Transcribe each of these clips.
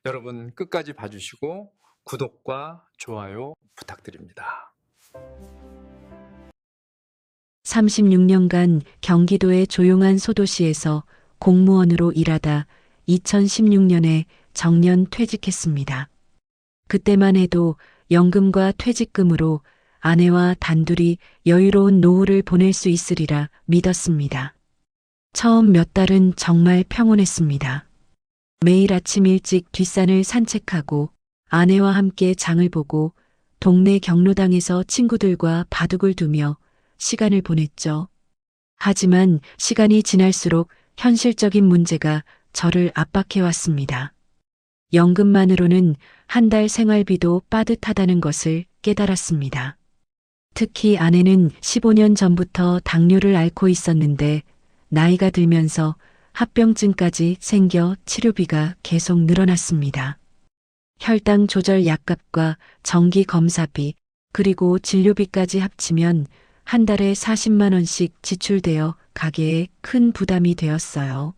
여러분 끝까지 봐주시고 구독과 좋아요 부탁드립니다. 36년간 경기도의 조용한 소도시에서 공무원으로 일하다 2016년에 정년 퇴직했습니다. 그때만 해도 연금과 퇴직금으로 아내와 단둘이 여유로운 노후를 보낼 수 있으리라 믿었습니다. 처음 몇 달은 정말 평온했습니다. 매일 아침 일찍 뒷산을 산책하고 아내와 함께 장을 보고 동네 경로당에서 친구들과 바둑을 두며 시간을 보냈죠. 하지만 시간이 지날수록 현실적인 문제가 저를 압박해왔습니다. 연금만으로는 한 달 생활비도 빠듯하다는 것을 깨달았습니다. 특히 아내는 15년 전부터 당뇨를 앓고 있었는데 나이가 들면서 합병증까지 생겨 치료비가 계속 늘어났습니다. 혈당 조절 약값과 정기 검사비 그리고 진료비까지 합치면 한 달에 40만 원씩 지출되어 가게에 큰 부담이 되었어요.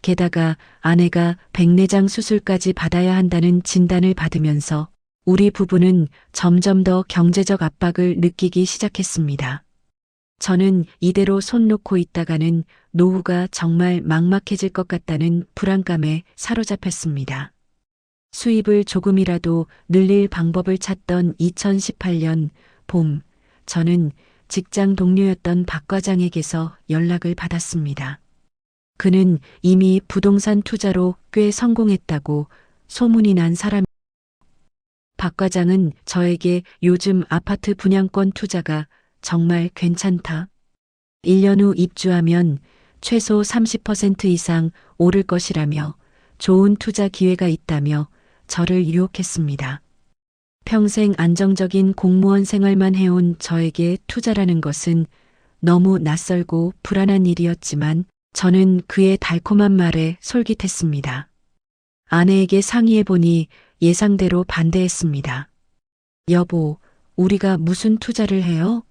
게다가 아내가 백내장 수술까지 받아야 한다는 진단을 받으면서 우리 부부는 점점 더 경제적 압박을 느끼기 시작했습니다. 저는 이대로 손 놓고 있다가는 노후가 정말 막막해질 것 같다는 불안감에 사로잡혔습니다. 수입을 조금이라도 늘릴 방법을 찾던 2018년 봄, 저는 직장 동료였던 박 과장에게서 연락을 받았습니다. 그는 이미 부동산 투자로 꽤 성공했다고 소문이 난 사람. 박 과장은 저에게 요즘 아파트 분양권 투자가 정말 괜찮다. 1년 후 입주하면 최소 30% 이상 오를 것이라며 좋은 투자 기회가 있다며 저를 유혹했습니다. 평생 안정적인 공무원 생활만 해온 저에게 투자라는 것은 너무 낯설고 불안한 일이었지만 저는 그의 달콤한 말에 솔깃했습니다. 아내에게 상의해보니 예상대로 반대했습니다. 여보, 우리가 무슨 투자를 해요?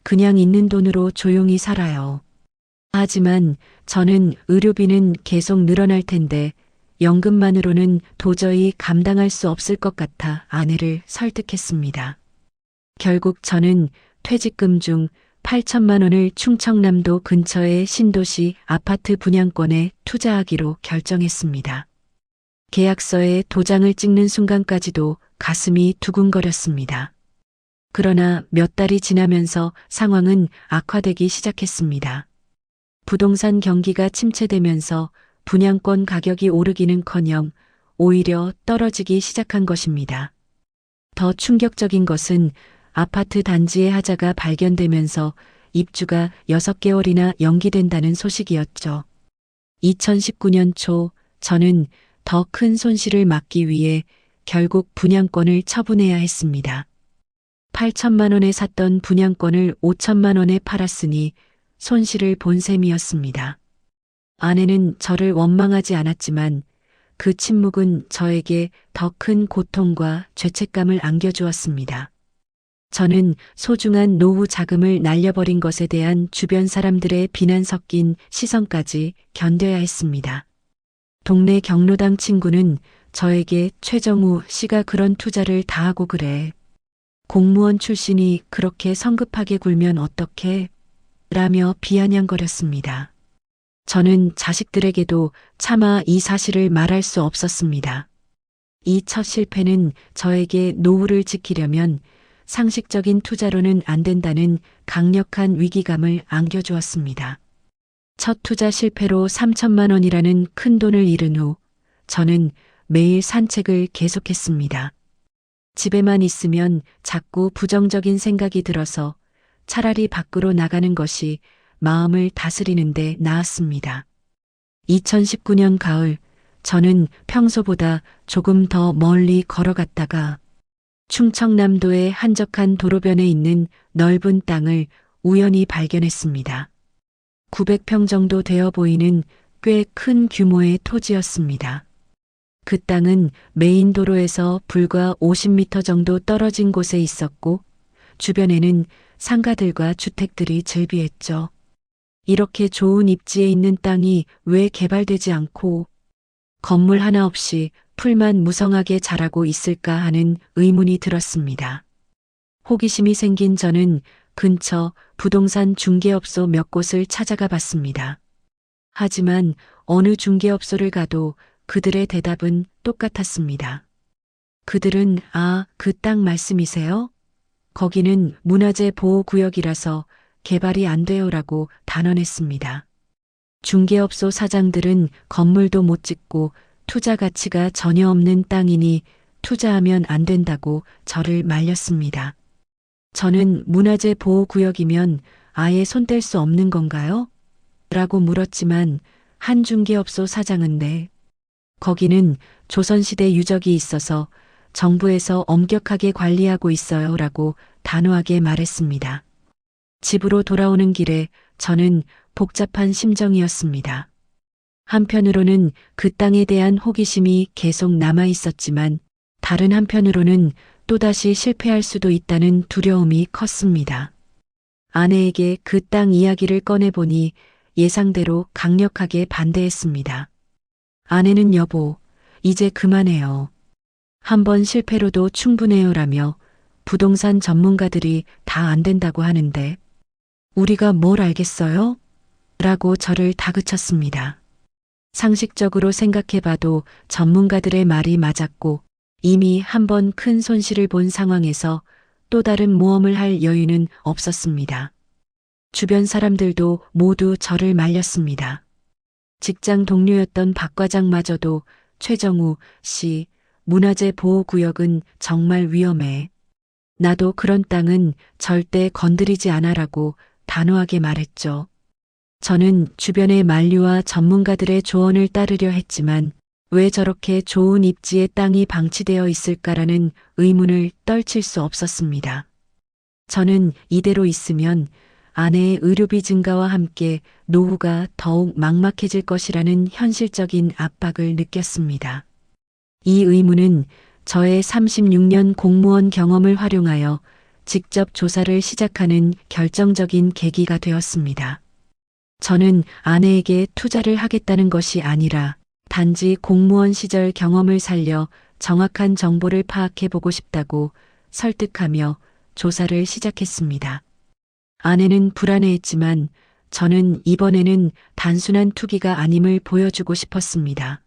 그냥 있는 돈으로 조용히 살아요. 하지만 저는 의료비는 계속 늘어날 텐데 연금만으로는 도저히 감당할 수 없을 것 같아 아내를 설득했습니다. 결국 저는 퇴직금 중 8천만 원을 충청남도 근처의 신도시 아파트 분양권에 투자하기로 결정했습니다. 계약서에 도장을 찍는 순간까지도 가슴이 두근거렸습니다. 그러나 몇 달이 지나면서 상황은 악화되기 시작했습니다. 부동산 경기가 침체되면서 분양권 가격이 오르기는커녕 오히려 떨어지기 시작한 것입니다. 더 충격적인 것은 아파트 단지의 하자가 발견되면서 입주가 6개월이나 연기된다는 소식이었죠. 2019년 초 저는 더 큰 손실을 막기 위해 결국 분양권을 처분해야 했습니다. 8천만 원에 샀던 분양권을 5천만 원에 팔았으니 손실을 본 셈이었습니다. 아내는 저를 원망하지 않았지만 그 침묵은 저에게 더 큰 고통과 죄책감을 안겨주었습니다. 저는 소중한 노후 자금을 날려버린 것에 대한 주변 사람들의 비난 섞인 시선까지 견뎌야 했습니다. 동네 경로당 친구는 저에게 최정우 씨가 그런 투자를 다 하고 그래. 공무원 출신이 그렇게 성급하게 굴면 어떡해? 라며 비아냥거렸습니다. 저는 자식들에게도 차마 이 사실을 말할 수 없었습니다. 이 첫 실패는 저에게 노후를 지키려면 상식적인 투자로는 안 된다는 강력한 위기감을 안겨주었습니다. 첫 투자 실패로 3천만 원이라는 큰 돈을 잃은 후 저는 매일 산책을 계속했습니다. 집에만 있으면 자꾸 부정적인 생각이 들어서 차라리 밖으로 나가는 것이 마음을 다스리는 데 나았습니다. 2019년 가을 저는 평소보다 조금 더 멀리 걸어갔다가 충청남도의 한적한 도로변에 있는 넓은 땅을 우연히 발견했습니다. 900평 정도 되어 보이는 꽤 큰 규모의 토지였습니다. 그 땅은 메인 도로에서 불과 50m 정도 떨어진 곳에 있었고 주변에는 상가들과 주택들이 즐비했죠. 이렇게 좋은 입지에 있는 땅이 왜 개발되지 않고 건물 하나 없이 풀만 무성하게 자라고 있을까 하는 의문이 들었습니다. 호기심이 생긴 저는 근처 부동산 중개업소 몇 곳을 찾아가 봤습니다. 하지만 어느 중개업소를 가도 그들의 대답은 똑같았습니다. 그들은 그 땅 말씀이세요? 거기는 문화재 보호구역이라서 개발이 안 돼요라고 단언했습니다. 중개업소 사장들은 건물도 못 짓고 투자 가치가 전혀 없는 땅이니 투자하면 안 된다고 저를 말렸습니다. 저는 문화재 보호구역이면 아예 손댈 수 없는 건가요? 라고 물었지만 한 중개업소 사장은 네. 거기는 조선시대 유적이 있어서 정부에서 엄격하게 관리하고 있어요 라고 단호하게 말했습니다. 집으로 돌아오는 길에 저는 복잡한 심정이었습니다. 한편으로는 그 땅에 대한 호기심이 계속 남아 있었지만 다른 한편으로는 또다시 실패할 수도 있다는 두려움이 컸습니다. 아내에게 그 땅 이야기를 꺼내보니 예상대로 강력하게 반대했습니다. 아내는 여보, 이제 그만해요. 한번 실패로도 충분해요라며 부동산 전문가들이 다 안 된다고 하는데 우리가 뭘 알겠어요? 라고 저를 다그쳤습니다. 상식적으로 생각해봐도 전문가들의 말이 맞았고 이미 한 번 큰 손실을 본 상황에서 또 다른 모험을 할 여유는 없었습니다. 주변 사람들도 모두 저를 말렸습니다. 직장 동료였던 박 과장마저도 최정우 씨, 문화재 보호구역은 정말 위험해. 나도 그런 땅은 절대 건드리지 않아라고 단호하게 말했죠. 저는 주변의 만류와 전문가들의 조언을 따르려 했지만 왜 저렇게 좋은 입지의 땅이 방치되어 있을까라는 의문을 떨칠 수 없었습니다. 저는 이대로 있으면 아내의 의료비 증가와 함께 노후가 더욱 막막해질 것이라는 현실적인 압박을 느꼈습니다. 이 의문은 저의 36년 공무원 경험을 활용하여 직접 조사를 시작하는 결정적인 계기가 되었습니다. 저는 아내에게 투자를 하겠다는 것이 아니라 단지 공무원 시절 경험을 살려 정확한 정보를 파악해 보고 싶다고 설득하며 조사를 시작했습니다. 아내는 불안해했지만 저는 이번에는 단순한 투기가 아님을 보여주고 싶었습니다.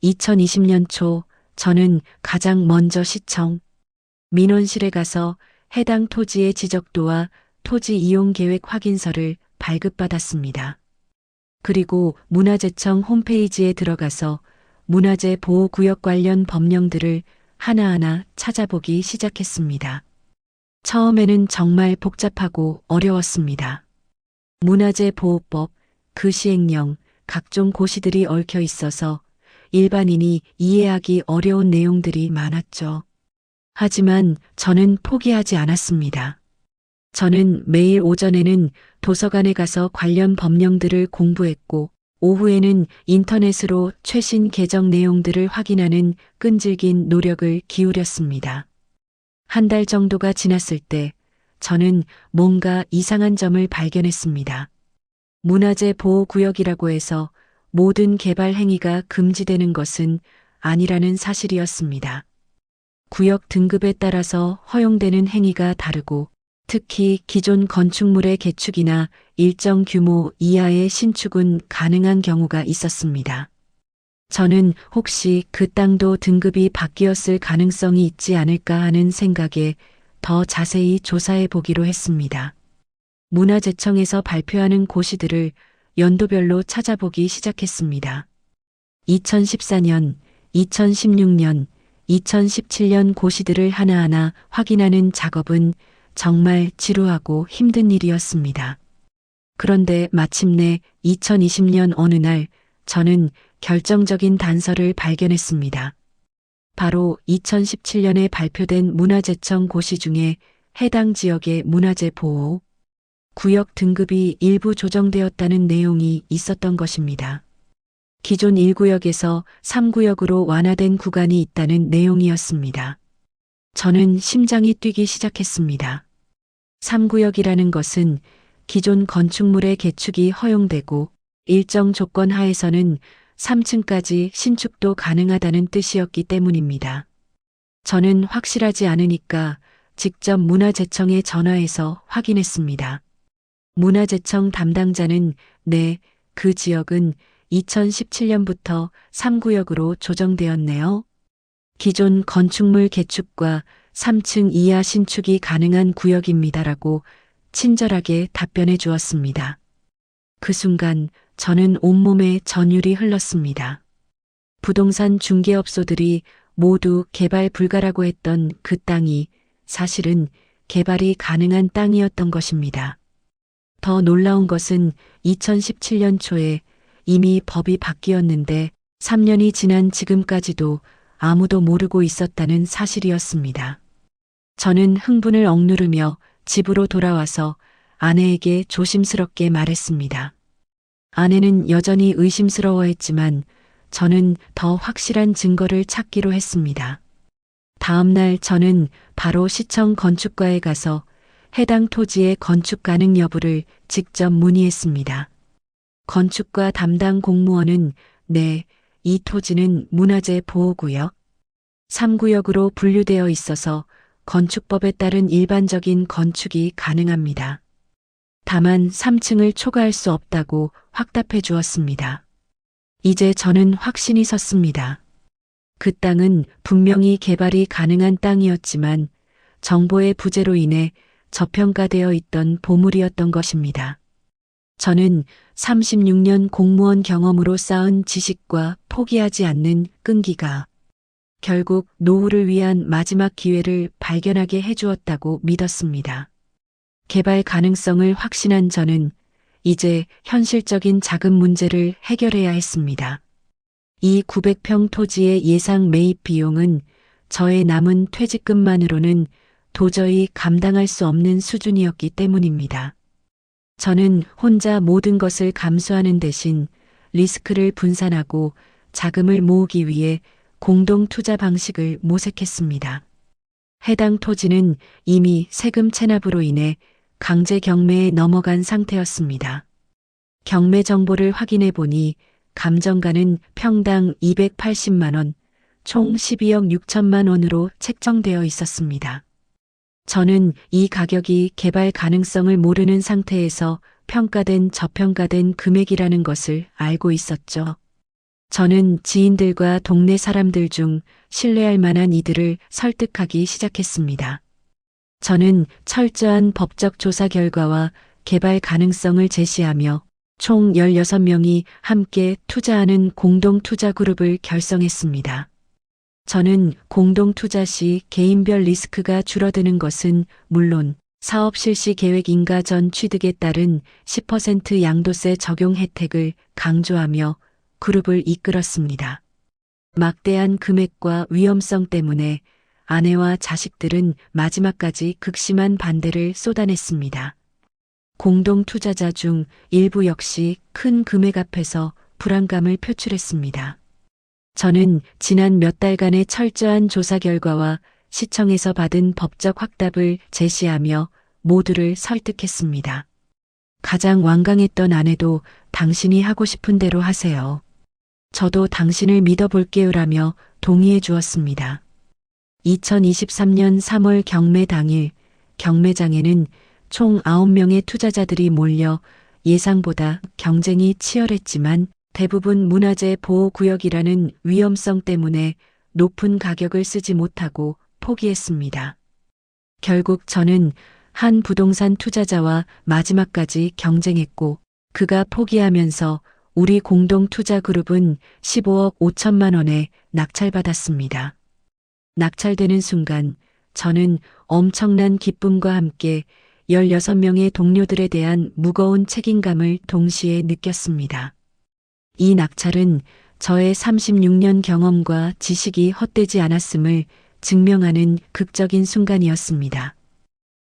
2020년 초 저는 가장 먼저 시청, 민원실에 가서 해당 토지의 지적도와 토지 이용 계획 확인서를 발급받았습니다. 그리고 문화재청 홈페이지에 들어가서 문화재 보호구역 관련 법령들을 하나하나 찾아보기 시작했습니다. 처음에는 정말 복잡하고 어려웠습니다. 문화재 보호법, 그 시행령, 각종 고시들이 얽혀 있어서 일반인이 이해하기 어려운 내용들이 많았죠. 하지만 저는 포기하지 않았습니다. 저는 매일 오전에는 도서관에 가서 관련 법령들을 공부했고 오후에는 인터넷으로 최신 개정 내용들을 확인하는 끈질긴 노력을 기울였습니다. 한 달 정도가 지났을 때 저는 뭔가 이상한 점을 발견했습니다. 문화재 보호구역이라고 해서 모든 개발 행위가 금지되는 것은 아니라는 사실이었습니다. 구역 등급에 따라서 허용되는 행위가 다르고 특히 기존 건축물의 개축이나 일정 규모 이하의 신축은 가능한 경우가 있었습니다. 저는 혹시 그 땅도 등급이 바뀌었을 가능성이 있지 않을까 하는 생각에 더 자세히 조사해 보기로 했습니다. 문화재청에서 발표하는 고시들을 연도별로 찾아보기 시작했습니다. 2014년, 2016년, 2017년 고시들을 하나하나 확인하는 작업은 정말 지루하고 힘든 일이었습니다. 그런데 마침내 2020년 어느 날 저는 결정적인 단서를 발견했습니다. 바로 2017년에 발표된 문화재청 고시 중에 해당 지역의 문화재 보호 구역 등급이 일부 조정되었다는 내용이 있었던 것입니다. 기존 1구역에서 3구역으로 완화된 구간이 있다는 내용이었습니다. 저는 심장이 뛰기 시작했습니다. 3구역이라는 것은 기존 건축물의 개축이 허용되고 일정 조건 하에서는 3층까지 신축도 가능하다는 뜻이었기 때문입니다. 저는 확실하지 않으니까 직접 문화재청에 전화해서 확인했습니다. 문화재청 담당자는 네, 그 지역은 2017년부터 3구역으로 조정되었네요. 기존 건축물 개축과 3층 이하 신축이 가능한 구역입니다라고 친절하게 답변해 주었습니다. 그 순간 저는 온몸에 전율이 흘렀습니다. 부동산 중개업소들이 모두 개발 불가라고 했던 그 땅이 사실은 개발이 가능한 땅이었던 것입니다. 더 놀라운 것은 2017년 초에 이미 법이 바뀌었는데 3년이 지난 지금까지도 아무도 모르고 있었다는 사실이었습니다. 저는 흥분을 억누르며 집으로 돌아와서 아내에게 조심스럽게 말했습니다. 아내는 여전히 의심스러워했지만 저는 더 확실한 증거를 찾기로 했습니다. 다음 날 저는 바로 시청 건축과에 가서 해당 토지의 건축 가능 여부를 직접 문의했습니다. 건축과 담당 공무원은 네, 이 토지는 문화재 보호구역 3구역으로 분류되어 있어서 건축법에 따른 일반적인 건축이 가능합니다. 다만 3층을 초과할 수 없다고 확답해 주었습니다. 이제 저는 확신이 섰습니다. 그 땅은 분명히 개발이 가능한 땅이었지만 정보의 부재로 인해 저평가되어 있던 보물이었던 것입니다. 저는 36년 공무원 경험으로 쌓은 지식과 포기하지 않는 끈기가 결국 노후를 위한 마지막 기회를 발견하게 해주었다고 믿었습니다. 개발 가능성을 확신한 저는 이제 현실적인 자금 문제를 해결해야 했습니다. 이 900평 토지의 예상 매입 비용은 저의 남은 퇴직금만으로는 도저히 감당할 수 없는 수준이었기 때문입니다. 저는 혼자 모든 것을 감수하는 대신 리스크를 분산하고 자금을 모으기 위해 공동 투자 방식을 모색했습니다. 해당 토지는 이미 세금 체납으로 인해 강제 경매에 넘어간 상태였습니다. 경매 정보를 확인해 보니 감정가는 평당 280만 원, 총 12억 6천만 원으로 책정되어 있었습니다. 저는 이 가격이 개발 가능성을 모르는 상태에서 평가된 저평가된 금액이라는 것을 알고 있었죠. 저는 지인들과 동네 사람들 중 신뢰할 만한 이들을 설득하기 시작했습니다. 저는 철저한 법적 조사 결과와 개발 가능성을 제시하며 총 16명이 함께 투자하는 공동투자 그룹을 결성했습니다. 저는 공동투자 시 개인별 리스크가 줄어드는 것은 물론 사업 실시 계획 인가 전 취득에 따른 10% 양도세 적용 혜택을 강조하며 그룹을 이끌었습니다. 막대한 금액과 위험성 때문에 아내와 자식들은 마지막까지 극심한 반대를 쏟아냈습니다. 공동 투자자 중 일부 역시 큰 금액 앞에서 불안감을 표출했습니다. 저는 지난 몇 달간의 철저한 조사 결과와 시청에서 받은 법적 확답을 제시하며 모두를 설득했습니다. 가장 완강했던 아내도 당신이 하고 싶은 대로 하세요. 저도 당신을 믿어볼게요라며 동의해 주었습니다. 2023년 3월 경매 당일 경매장에는 총 9명의 투자자들이 몰려 예상보다 경쟁이 치열했지만 대부분 문화재 보호구역이라는 위험성 때문에 높은 가격을 쓰지 못하고 포기했습니다. 결국 저는 한 부동산 투자자와 마지막까지 경쟁했고 그가 포기하면서 우리 공동투자그룹은 15억 5천만 원에 낙찰받았습니다. 낙찰되는 순간 저는 엄청난 기쁨과 함께 16명의 동료들에 대한 무거운 책임감을 동시에 느꼈습니다. 이 낙찰은 저의 36년 경험과 지식이 헛되지 않았음을 증명하는 극적인 순간이었습니다.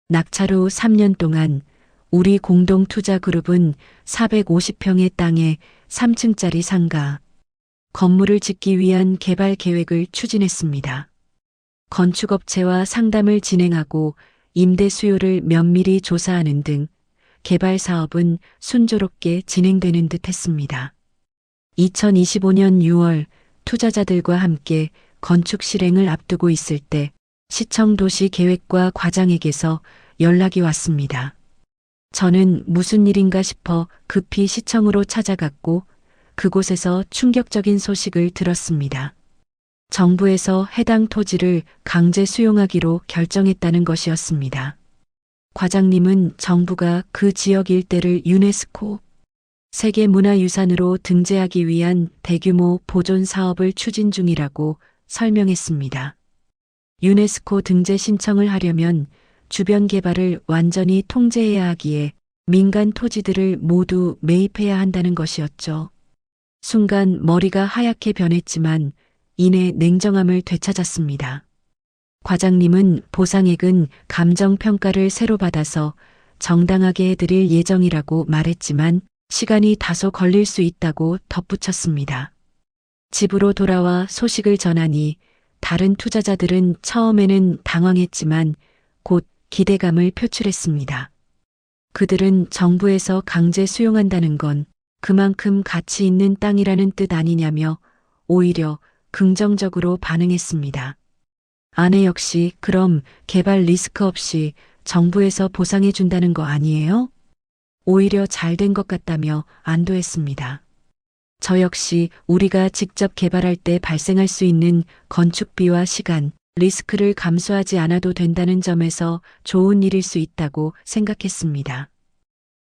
낙찰 후 3년 동안 우리 공동투자그룹은 450평의 땅에 3층짜리 상가, 건물을 짓기 위한 개발 계획을 추진했습니다. 건축업체와 상담을 진행하고 임대 수요를 면밀히 조사하는 등 개발 사업은 순조롭게 진행되는 듯 했습니다. 2025년 6월 투자자들과 함께 건축 실행을 앞두고 있을 때 시청 도시 계획과 과장에게서 연락이 왔습니다. 저는 무슨 일인가 싶어 급히 시청으로 찾아갔고 그곳에서 충격적인 소식을 들었습니다. 정부에서 해당 토지를 강제 수용하기로 결정했다는 것이었습니다. 과장님은 정부가 그 지역 일대를 유네스코 세계문화유산으로 등재하기 위한 대규모 보존 사업을 추진 중이라고 설명했습니다. 유네스코 등재 신청을 하려면 주변 개발을 완전히 통제해야 하기에 민간 토지들을 모두 매입해야 한다는 것이었죠. 순간 머리가 하얗게 변했지만 이내 냉정함을 되찾았습니다. 과장님은 보상액은 감정평가를 새로 받아서 정당하게 해드릴 예정이라고 말했지만 시간이 다소 걸릴 수 있다고 덧붙였습니다. 집으로 돌아와 소식을 전하니 다른 투자자들은 처음에는 당황했지만 곧 기대감을 표출했습니다. 그들은 정부에서 강제 수용한다는 건 그만큼 가치 있는 땅이라는 뜻 아니냐며 오히려 긍정적으로 반응했습니다. 아내 역시 그럼 개발 리스크 없이 정부에서 보상해 준다는 거 아니에요? 오히려 잘 된 것 같다며 안도했습니다. 저 역시 우리가 직접 개발할 때 발생할 수 있는 건축비와 시간, 리스크를 감수하지 않아도 된다는 점에서 좋은 일일 수 있다고 생각했습니다.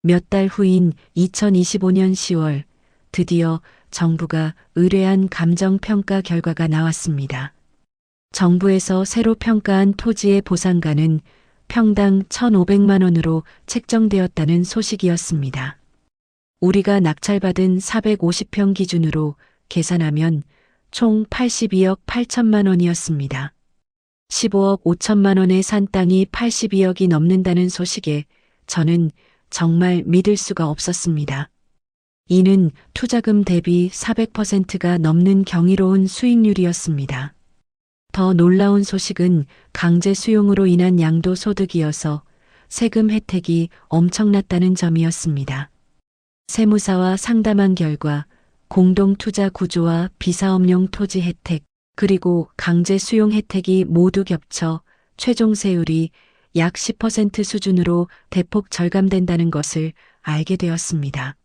몇 달 후인 2025년 10월, 드디어 정부가 의뢰한 감정평가 결과가 나왔습니다. 정부에서 새로 평가한 토지의 보상가는 평당 1,500만 원으로 책정되었다는 소식이었습니다. 우리가 낙찰받은 450평 기준으로 계산하면 총 82억 8천만 원이었습니다. 15억 5천만 원에 산 땅이 82억이 넘는다는 소식에 저는 정말 믿을 수가 없었습니다. 이는 투자금 대비 400%가 넘는 경이로운 수익률이었습니다. 더 놀라운 소식은 강제 수용으로 인한 양도소득이어서 세금 혜택이 엄청났다는 점이었습니다. 세무사와 상담한 결과 공동투자 구조와 비사업용 토지 혜택, 그리고 강제 수용 혜택이 모두 겹쳐 최종 세율이 약 10% 수준으로 대폭 절감된다는 것을 알게 되었습니다.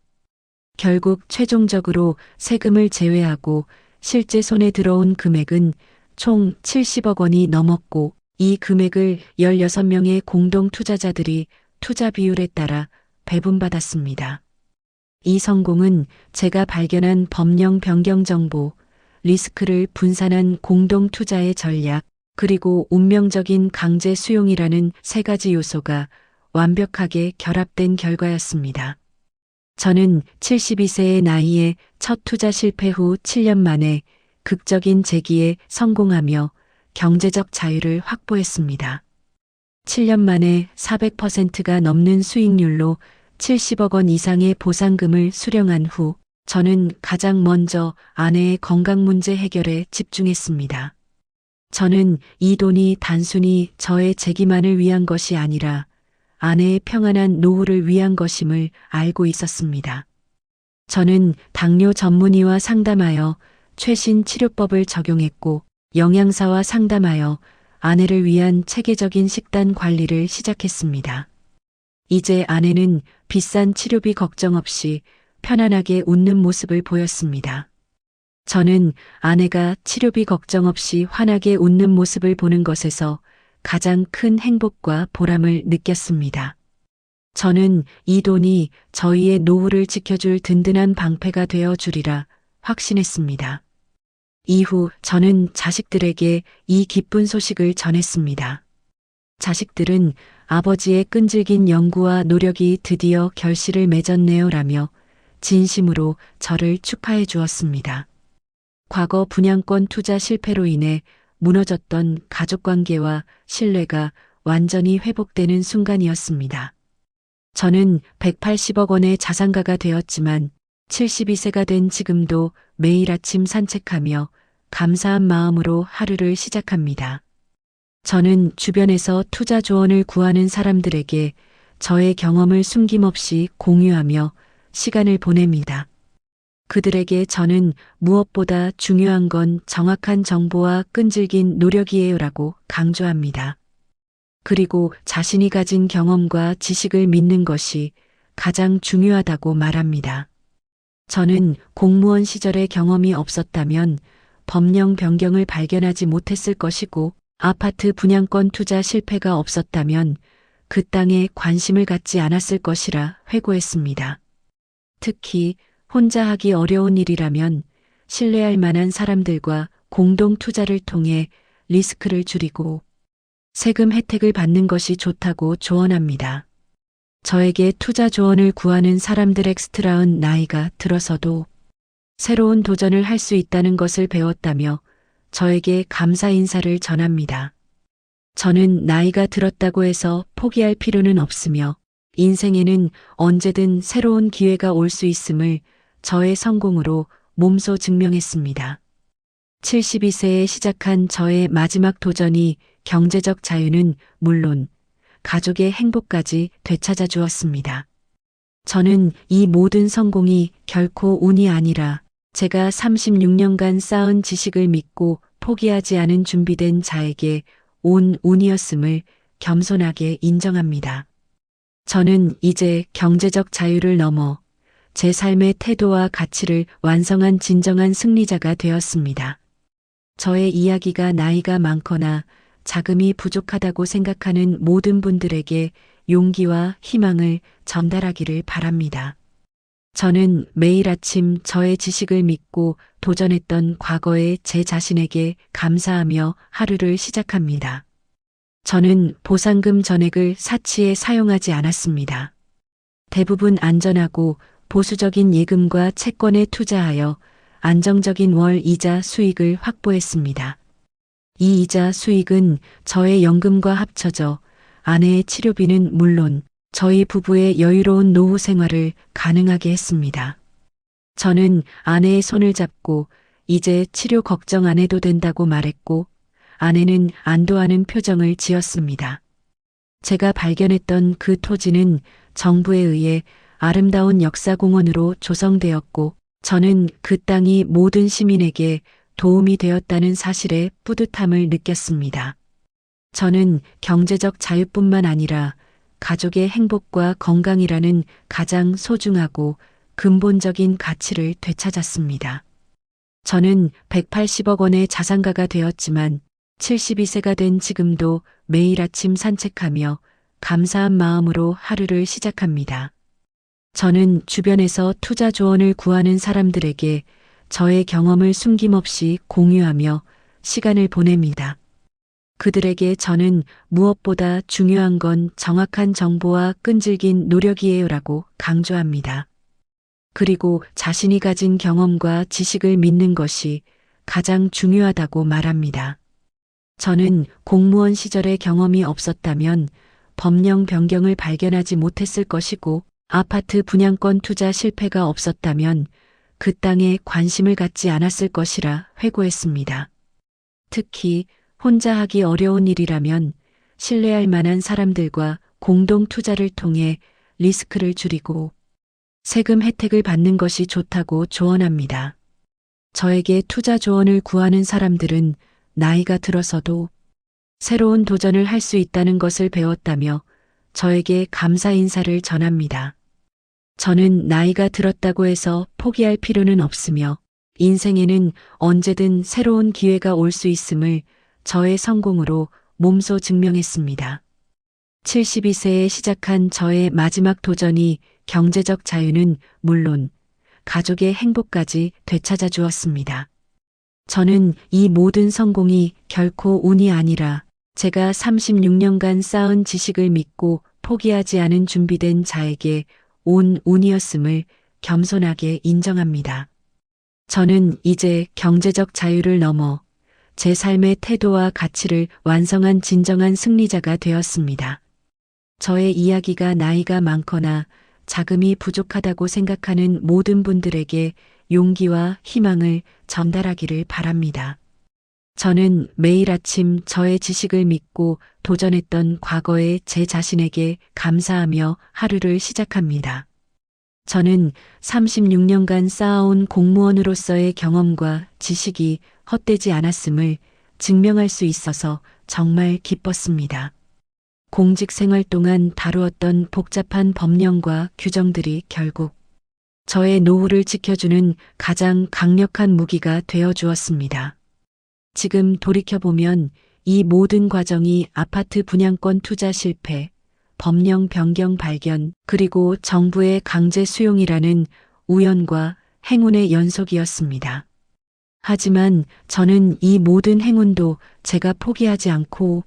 결국 최종적으로 세금을 제외하고 실제 손에 들어온 금액은 총 70억 원이 넘었고 이 금액을 16명의 공동 투자자들이 투자 비율에 따라 배분받았습니다. 이 성공은 제가 발견한 법령 변경 정보, 리스크를 분산한 공동 투자의 전략, 그리고 운명적인 강제 수용이라는 세 가지 요소가 완벽하게 결합된 결과였습니다. 저는 72세의 나이에 첫 투자 실패 후 7년 만에 극적인 재기에 성공하며 경제적 자유를 확보했습니다. 7년 만에 400%가 넘는 수익률로 70억 원 이상의 보상금을 수령한 후 저는 가장 먼저 아내의 건강 문제 해결에 집중했습니다. 저는 이 돈이 단순히 저의 재기만을 위한 것이 아니라 아내의 평안한 노후를 위한 것임을 알고 있었습니다. 저는 당뇨 전문의와 상담하여 최신 치료법을 적용했고 영양사와 상담하여 아내를 위한 체계적인 식단 관리를 시작했습니다. 이제 아내는 비싼 치료비 걱정 없이 편안하게 웃는 모습을 보였습니다. 저는 아내가 치료비 걱정 없이 환하게 웃는 모습을 보는 것에서 가장 큰 행복과 보람을 느꼈습니다. 저는 이 돈이 저희의 노후를 지켜줄 든든한 방패가 되어 주리라 확신했습니다. 이후 저는 자식들에게 이 기쁜 소식을 전했습니다. 자식들은 아버지의 끈질긴 연구와 노력이 드디어 결실을 맺었네요라며 진심으로 저를 축하해 주었습니다. 과거 분양권 투자 실패로 인해 무너졌던 가족관계와 신뢰가 완전히 회복되는 순간이었습니다. 저는 180억 원의 자산가가 되었지만 72세가 된 지금도 매일 아침 산책하며 감사한 마음으로 하루를 시작합니다. 저는 주변에서 투자 조언을 구하는 사람들에게 저의 경험을 숨김없이 공유하며 시간을 보냅니다. 그들에게 저는 무엇보다 중요한 건 정확한 정보와 끈질긴 노력이에요라고 강조합니다. 그리고 자신이 가진 경험과 지식을 믿는 것이 가장 중요하다고 말합니다. 저는 공무원 시절에 경험이 없었다면 법령 변경을 발견하지 못했을 것이고 아파트 분양권 투자 실패가 없었다면 그 땅에 관심을 갖지 않았을 것이라 회고했습니다. 특히 혼자 하기 어려운 일이라면 신뢰할 만한 사람들과 공동 투자를 통해 리스크를 줄이고 세금 혜택을 받는 것이 좋다고 조언합니다. 저에게 투자 조언을 구하는 사람들 엑스트라은 나이가 들어서도 새로운 도전을 할 수 있다는 것을 배웠다며 저에게 감사 인사를 전합니다. 저는 나이가 들었다고 해서 포기할 필요는 없으며 인생에는 언제든 새로운 기회가 올 수 있음을 저의 성공으로 몸소 증명했습니다. 72세에 시작한 저의 마지막 도전이 경제적 자유는 물론 가족의 행복까지 되찾아 주었습니다. 저는 이 모든 성공이 결코 운이 아니라 제가 36년간 쌓은 지식을 믿고 포기하지 않은 준비된 자에게 온 운이었음을 겸손하게 인정합니다. 저는 이제 경제적 자유를 넘어 제 삶의 태도와 가치를 완성한 진정한 승리자가 되었습니다. 저의 이야기가 나이가 많거나 자금이 부족하다고 생각하는 모든 분들에게 용기와 희망을 전달하기를 바랍니다. 저는 매일 아침 저의 지식을 믿고 도전했던 과거의 제 자신에게 감사하며 하루를 시작합니다. 저는 보상금 전액을 사치에 사용하지 않았습니다. 대부분 안전하고 보수적인 예금과 채권에 투자하여 안정적인 월 이자 수익을 확보했습니다. 이 이자 수익은 저의 연금과 합쳐져 아내의 치료비는 물론 저희 부부의 여유로운 노후 생활을 가능하게 했습니다. 저는 아내의 손을 잡고 이제 치료 걱정 안 해도 된다고 말했고 아내는 안도하는 표정을 지었습니다. 제가 발견했던 그 토지는 정부에 의해 아름다운 역사공원으로 조성되었고 저는 그 땅이 모든 시민에게 도움이 되었다는 사실에 뿌듯함을 느꼈습니다. 저는 경제적 자유뿐만 아니라 가족의 행복과 건강이라는 가장 소중하고 근본적인 가치를 되찾았습니다. 저는 180억 원의 자산가가 되었지만 72세가 된 지금도 매일 아침 산책하며 감사한 마음으로 하루를 시작합니다. 저는 주변에서 투자 조언을 구하는 사람들에게 저의 경험을 숨김없이 공유하며 시간을 보냅니다. 그들에게 저는 무엇보다 중요한 건 정확한 정보와 끈질긴 노력이에요라고 강조합니다. 그리고 자신이 가진 경험과 지식을 믿는 것이 가장 중요하다고 말합니다. 저는 공무원 시절에 경험이 없었다면 법령 변경을 발견하지 못했을 것이고 아파트 분양권 투자 실패가 없었다면 그 땅에 관심을 갖지 않았을 것이라 회고했습니다. 특히 혼자 하기 어려운 일이라면 신뢰할 만한 사람들과 공동 투자를 통해 리스크를 줄이고 세금 혜택을 받는 것이 좋다고 조언합니다. 저에게 투자 조언을 구하는 사람들은 나이가 들어서도 새로운 도전을 할 수 있다는 것을 배웠다며 저에게 감사 인사를 전합니다. 저는 나이가 들었다고 해서 포기할 필요는 없으며 인생에는 언제든 새로운 기회가 올 수 있음을 저의 성공으로 몸소 증명했습니다. 72세에 시작한 저의 마지막 도전이 경제적 자유는 물론 가족의 행복까지 되찾아 주었습니다. 저는 이 모든 성공이 결코 운이 아니라 제가 36년간 쌓은 지식을 믿고 포기하지 않은 준비된 자에게 온 운이었음을 겸손하게 인정합니다. 저는 이제 경제적 자유를 넘어 제 삶의 태도와 가치를 완성한 진정한 승리자가 되었습니다. 저의 이야기가 나이가 많거나 자금이 부족하다고 생각하는 모든 분들에게 용기와 희망을 전달하기를 바랍니다. 저는 매일 아침 저의 지식을 믿고 도전했던 과거의 제 자신에게 감사하며 하루를 시작합니다. 저는 36년간 쌓아온 공무원으로서의 경험과 지식이 헛되지 않았음을 증명할 수 있어서 정말 기뻤습니다. 공직 생활 동안 다루었던 복잡한 법령과 규정들이 결국 저의 노후를 지켜주는 가장 강력한 무기가 되어 주었습니다. 지금 돌이켜보면 이 모든 과정이 아파트 분양권 투자 실패, 법령 변경 발견, 그리고 정부의 강제 수용이라는 우연과 행운의 연속이었습니다. 하지만 저는 이 모든 행운도 제가 포기하지 않고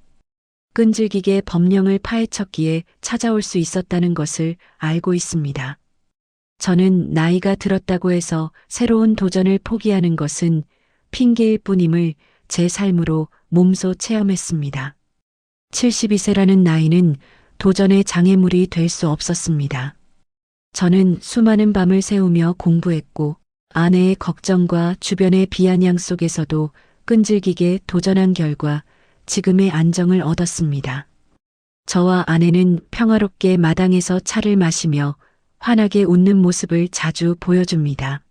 끈질기게 법령을 파헤쳤기에 찾아올 수 있었다는 것을 알고 있습니다. 저는 나이가 들었다고 해서 새로운 도전을 포기하는 것은 핑계일 뿐임을 제 삶으로 몸소 체험했습니다. 72세라는 나이는 도전의 장애물이 될 수 없었습니다. 저는 수많은 밤을 새우며 공부했고 아내의 걱정과 주변의 비아냥 속에서도 끈질기게 도전한 결과 지금의 안정을 얻었습니다. 저와 아내는 평화롭게 마당에서 차를 마시며 환하게 웃는 모습을 자주 보여줍니다.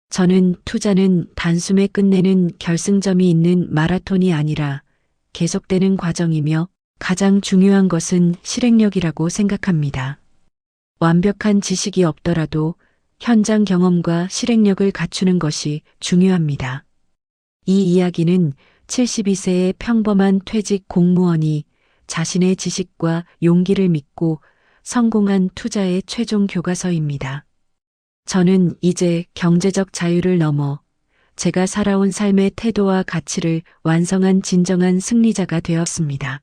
저는 투자는 단숨에 끝내는 결승점이 있는 마라톤이 아니라 계속되는 과정이며 가장 중요한 것은 실행력이라고 생각합니다. 완벽한 지식이 없더라도 현장 경험과 실행력을 갖추는 것이 중요합니다. 이 이야기는 72세의 평범한 퇴직 공무원이 자신의 지식과 용기를 믿고 성공한 투자의 최종 교과서입니다. 저는 이제 경제적 자유를 넘어 제가 살아온 삶의 태도와 가치를 완성한 진정한 승리자가 되었습니다.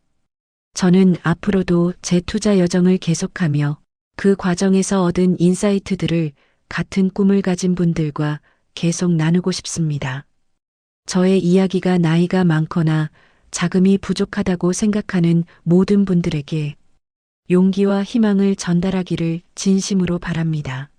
저는 앞으로도 제 투자 여정을 계속하며 그 과정에서 얻은 인사이트들을 같은 꿈을 가진 분들과 계속 나누고 싶습니다. 저의 이야기가 나이가 많거나 자금이 부족하다고 생각하는 모든 분들에게 용기와 희망을 전달하기를 진심으로 바랍니다.